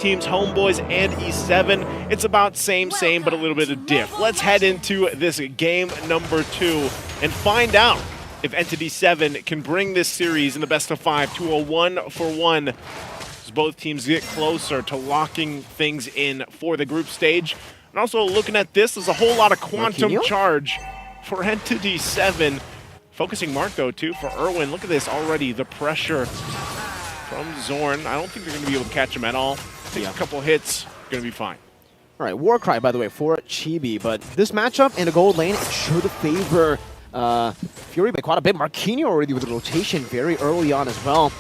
teams, Homeboys and E7. It's about same, but a little bit of diff. Let's head into this game number 2 and find out if ENTITY7 can bring this series in the best of 5 to a 1-for-1 as both teams get closer to locking things in for the group stage. And also looking at this, there's a whole lot of quantum charge for ENTITY7. Focusing mark though too for Erwin. Look at this already, the pressure from Zorn. I don't think they're going to be able to catch him at all. Take a couple hits, going to be fine. All right, Warcry, by the way, for Chibi. But this matchup in the gold lane, it should favor Fury by quite a bit. Marquinhos already with the rotation very early on as well.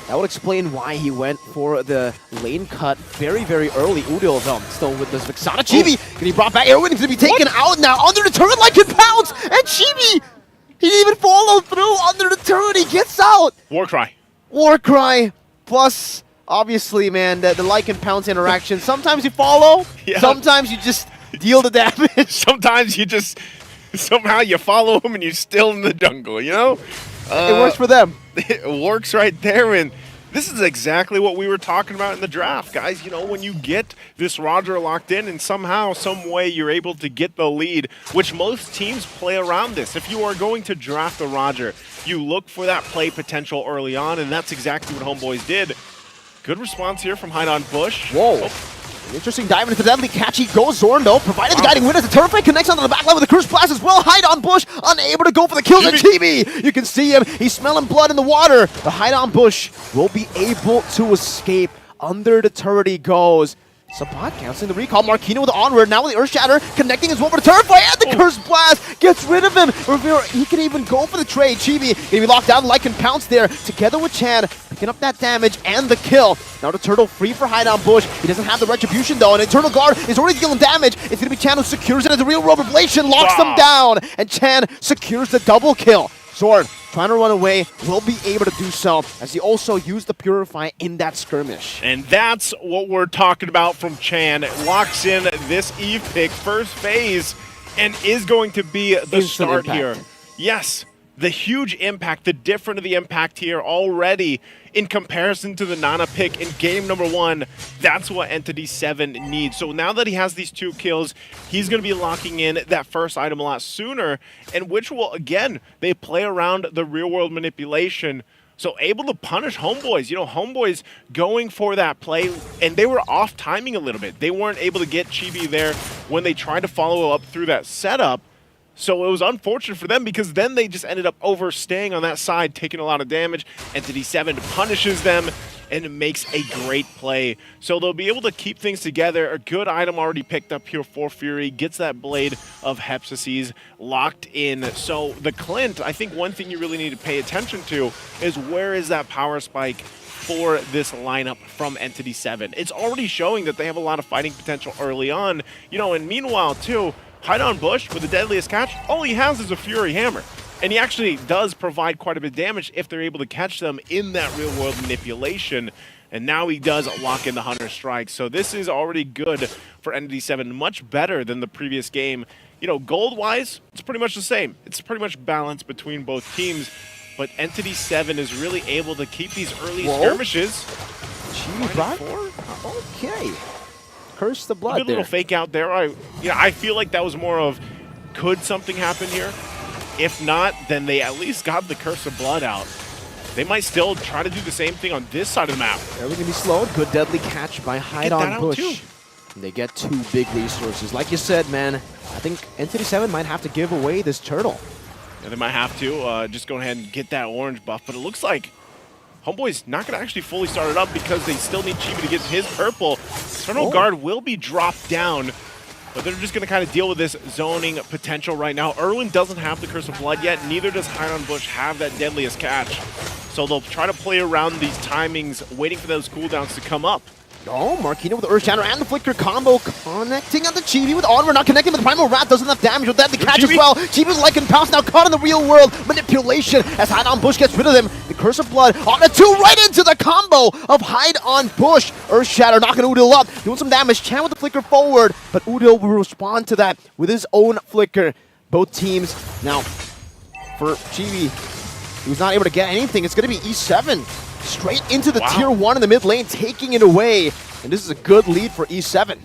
That would explain why he went for the lane cut very, very early. Udil, though, still with this Vixana. Chibi getting brought back. Erwin is going to be taken out now under the turret like it pounds. And Chibi, he didn't even follow through under the turret. He gets out. Warcry plus, obviously, man, the like and pounce interaction. Sometimes you follow, sometimes you just deal the damage. Sometimes you just, somehow you follow him and you're still in the jungle, you know? It works for them. It works right there, and this is exactly what we were talking about in the draft, guys. You know, when you get this Roger locked in and somehow, some way you're able to get the lead, which most teams play around this. If you are going to draft a Roger, you look for that play potential early on, and that's exactly what Homeboys did. Good response here from Hide on Bush. Whoa. Interesting dive into the deadly catch. He goes Zorn though, provided the guiding win as the turret fight connects onto the back line with the Curse Blast as well. Hide on Bush, unable to go for the kills. And Chibi, you can see him. He's smelling blood in the water. The Hide on Bush will be able to escape. Under the turret he goes. Sabat canceling the recall. Marquinhos with the onward. Now with the Earth Shatter connecting as well for the turret fight. And the Curse Blast gets rid of him. Rivera, he can even go for the trade. Chibi gonna be locked down. Like and pounce there together with Chan, picking up that damage and the kill. Now the turtle free for Hide on Bush. He doesn't have the retribution though. An Eternal Guard is already dealing damage. It's gonna be Chan who secures it as a real world revelation. Locks them down. And Chan secures the double kill. Zorn trying to run away, will be able to do so as he also used the Purify in that skirmish. And that's what we're talking about from Chan. Locks in this Eve pick, first phase, and is going to be the start here. Yes, the huge impact, the difference of the impact here already in comparison to the Nana pick in game number 1. That's what ENTITY7 needs. So now that he has these 2 kills, he's going to be locking in that first item a lot sooner, and which will, again, they play around the real-world manipulation. So able to punish Homeboys. You know, Homeboys going for that play, and they were off timing a little bit. They weren't able to get Chibi there when they tried to follow up through that setup. So it was unfortunate for them because then they just ended up overstaying on that side, taking a lot of damage. ENTITY7 punishes them and makes a great play. So they'll be able to keep things together. A good item already picked up here for Fury. Gets that Blade of Hepsises locked in. So the Clint, I think one thing you really need to pay attention to is where is that power spike for this lineup from ENTITY7. It's already showing that they have a lot of fighting potential early on. You know, and meanwhile too, Hide on Bush with the deadliest catch, all he has is a Fury Hammer. And he actually does provide quite a bit of damage if they're able to catch them in that real-world manipulation. And now he does lock in the Hunter Strike. So this is already good for ENTITY7, much better than the previous game. You know, gold-wise, it's pretty much the same. It's pretty much balanced between both teams. But ENTITY7 is really able to keep these early skirmishes. Okay. Curse the blood. Good little fake out there. I feel like that was more of, could something happen here? If not, then they at least got the Curse of Blood out. They might still try to do the same thing on this side of the map. They're going to be slowed. Good deadly catch by Hide on Bush. They get 2 big resources. Like you said, man, I think ENTITY7 might have to give away this turtle. Yeah, they might have to just go ahead and get that orange buff. But it looks like Homeboy's not going to actually fully start it up because they still need Chibi to get his purple. Eternal Guard will be dropped down, but they're just going to kind of deal with this zoning potential right now. Erwin doesn't have the Curse of Blood yet, neither does Hide on Bush have that deadliest catch. So they'll try to play around these timings, waiting for those cooldowns to come up. Oh, Marquinhos with the Earth Shatter and the Flicker combo connecting on the Chibi with Onward, not connecting with the Primal Wrath, doesn't have damage with that. The catch as well. Chibi's like and pounce now caught in the real world manipulation as Hide on Bush gets rid of them. The Curse of Blood on the 2 right into the combo of Hide on Bush. Earth Shatter knocking Udil up, doing some damage. Chan with the Flicker forward, but Udil will respond to that with his own Flicker. Both teams now for Chibi, he was not able to get anything. It's going to be E7. Straight into the tier 1 in the mid lane, taking it away. And this is a good lead for E7.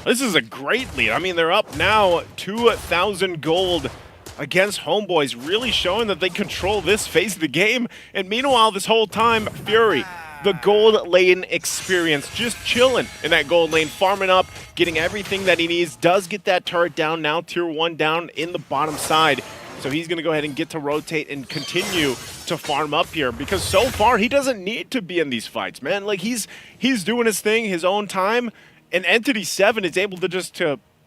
This is a great lead. I mean, they're up now 2,000 gold against Homeboys, really showing that they control this phase of the game. And meanwhile, this whole time, Fury, the gold lane experience, just chilling in that gold lane, farming up, getting everything that he needs, does get that turret down, now tier 1 down in the bottom side. So he's going to go ahead and get to rotate and continue to farm up here, because so far he doesn't need to be in these fights, man. Like he's doing his thing, his own time, and Entity7 is able to just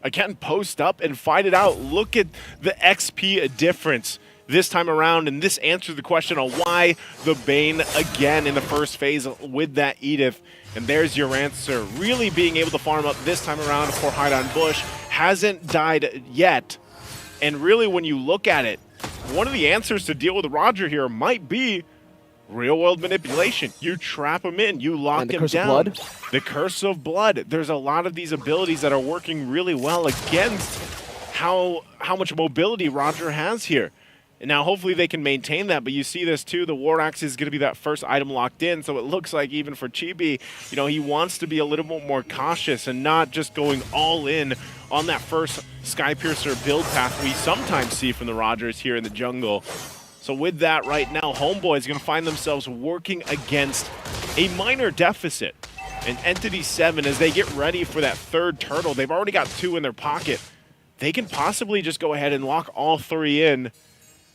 again post up and fight it out. Look at the XP difference this time around, and this answers the question on why the Bane again in the first phase with that Edith. And there's your answer. Really being able to farm up this time around for Hide on Bush. Hasn't died yet. And really, when you look at it, one of the answers to deal with Roger here might be real-world manipulation. You trap him in, you lock him down. The Curse of Blood. There's a lot of these abilities that are working really well against how much mobility Roger has here. And now hopefully they can maintain that, but you see this too, the War Axe is going to be that first item locked in, so it looks like even for Chibi, you know, he wants to be a little bit more cautious and not just going all in on that first Skypiercer build path we sometimes see from the Rogers here in the jungle. So with that right now, Homeboy is going to find themselves working against a minor deficit. And Entity7, as they get ready for that third turtle, they've already got 2 in their pocket. They can possibly just go ahead and lock all 3 in.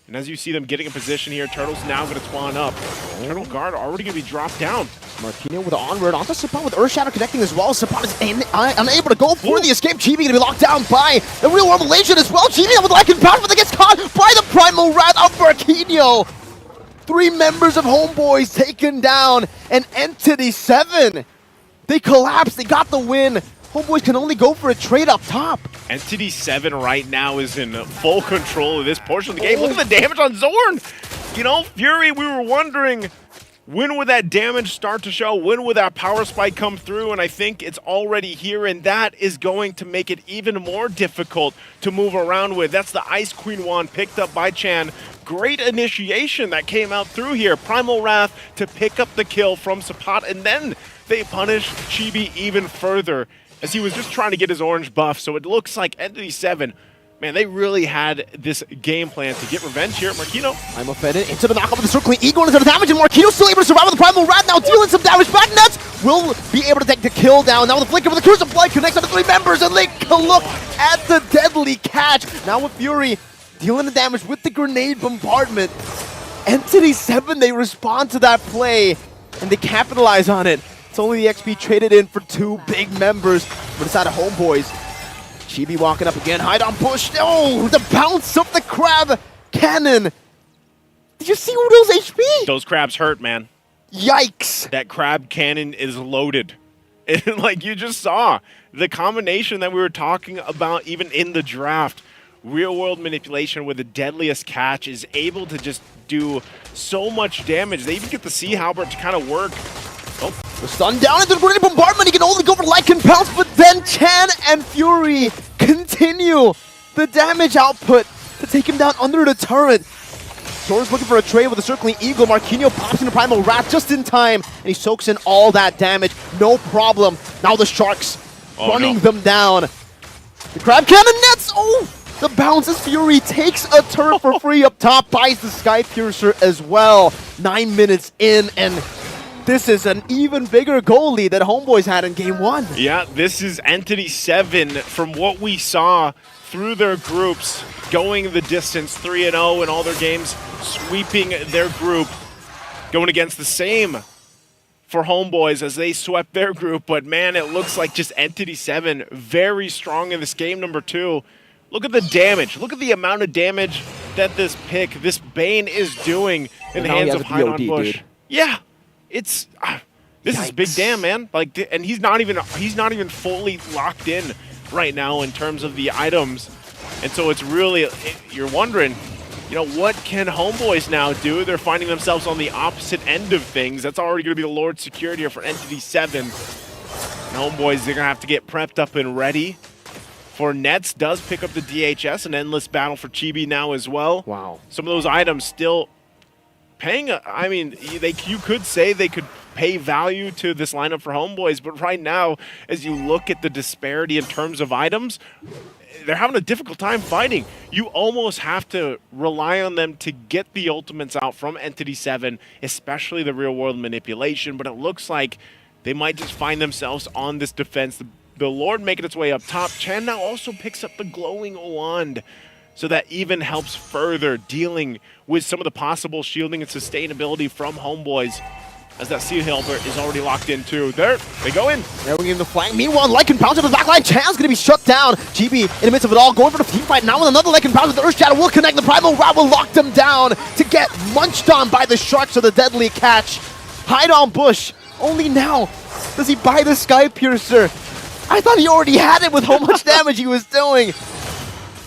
And as you see them getting in position here, Turtle's now going to spawn up. Turtle Guard already going to be dropped down. Marquinhos with the onward onto Sapon with Earthshadow connecting as well. Sapon is unable to go for the escape. Chibi going to be locked down by the real world Malaysian as well. Chibi with Lycan Power, but they gets caught by the Primal Wrath of Marquinhos. 3 members of Homeboys taken down, and Entity7. They collapsed, they got the win. Homeboys can only go for a trade up top. Entity7 right now is in full control of this portion of the game. Look at the damage on Zorn. You know, Fury, we were wondering, when would that damage start to show? When would that power spike come through? And I think it's already here, and that is going to make it even more difficult to move around with. That's the Ice Queen wand picked up by Chan. Great initiation that came out through here. Primal Wrath to pick up the kill from Sapat, and then they punish Chibi even further, as he was just trying to get his orange buff. So it looks like Entity7, man, they really had this game plan to get revenge here. Marquinhos. I'm offended into the knockup with the circling eagle into the damage, and Marquinhos still able to survive with the Primal Wrath, now dealing some damage back. Nets will be able to take the kill down. Now with the flicker with the Curse of Blood connects on the 3 members, and they look at the deadly catch. Now with Fury dealing the damage with the grenade bombardment. Entity7, they respond to that play, and they capitalize on it. It's only the XP traded in for 2 big members, but it's out of Homeboys. Chibi walking up again, Hide on Bush. Oh, the bounce of the crab cannon. Did you see Udo's HP? Those crabs hurt, man. Yikes. That crab cannon is loaded. And like you just saw, the combination that we were talking about even in the draft, real-world manipulation with the deadliest catch is able to just do so much damage. They even get the Sea Halberd to kind of work. Oh. The stun down into the grenade bombardment. He can only go for Lycan Pounce, but then Chan and Fury continue the damage output to take him down under the turret. Zorn's looking for a trade with a circling eagle. Marquinhos pops into Primal Wrath just in time, and he soaks in all that damage. No problem. Now the Sharks running them down. The Crab Cannon nets. Oh, the bounce as Fury takes a turret for free up top, buys the Skypiercer as well. 9 minutes in, and this is an even bigger goal lead that Homeboys had in Game 1. Yeah, this is Entity7 from what we saw through their groups, going the distance, 3-0 in all their games, sweeping their group, going against the same for Homeboys as they swept their group. But man, it looks like just Entity7 very strong in this game number 2. Look at the damage. Look at the amount of damage that this pick, this Bane is doing in the hands of Hide on Bush. Dude. Yeah. It's this is big damn, man. Like, and he's not even fully locked in right now in terms of the items, and so it's really, you're wondering, you know, what can Homeboys now do? They're finding themselves on the opposite end of things. That's already going to be the Lord Secured here for Entity7. And Homeboys, they're gonna have to get prepped up and ready. For Nets does pick up the DHS, an endless battle for Chibi now as well. Wow. Some of those items still paying, I mean, you could say they could pay value to this lineup for Homeboys, but right now, as you look at the disparity in terms of items, they're having a difficult time fighting. You almost have to rely on them to get the ultimates out from Entity7, especially the real-world manipulation, but it looks like they might just find themselves on this defense. The Lord making its way up top. Chan now also picks up the glowing wand, so that even helps further dealing with some of the possible shielding and sustainability from Homeboys, as that Sea Helper is already locked in too. There, they go in. There we give the flank. Meanwhile, Lycan pounds on the back line. Chan's gonna be shut down. GB in the midst of it all, going for the team fight now with another Lycan pound. The Earth Shadow will connect. The Primal Route will lock them down to get munched on by the Sharks of the deadly catch. Hide on Bush. Only now does he buy the Sky Piercer. I thought he already had it with how much damage he was doing.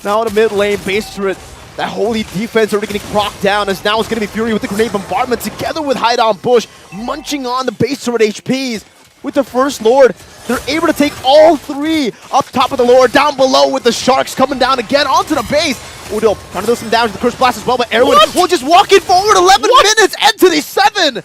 Now in the mid lane, base turret. That holy defense already getting procced down, as now it's going to be Fury with the grenade bombardment together with Hide on Bush, munching on the base turret HPs. With the First Lord, they're able to take all three up top of the Lord, down below with the Sharks coming down again onto the base. Udo trying to do some damage to the Curse Blast as well, but Erwin will just walk it forward. 11 minutes, Entity7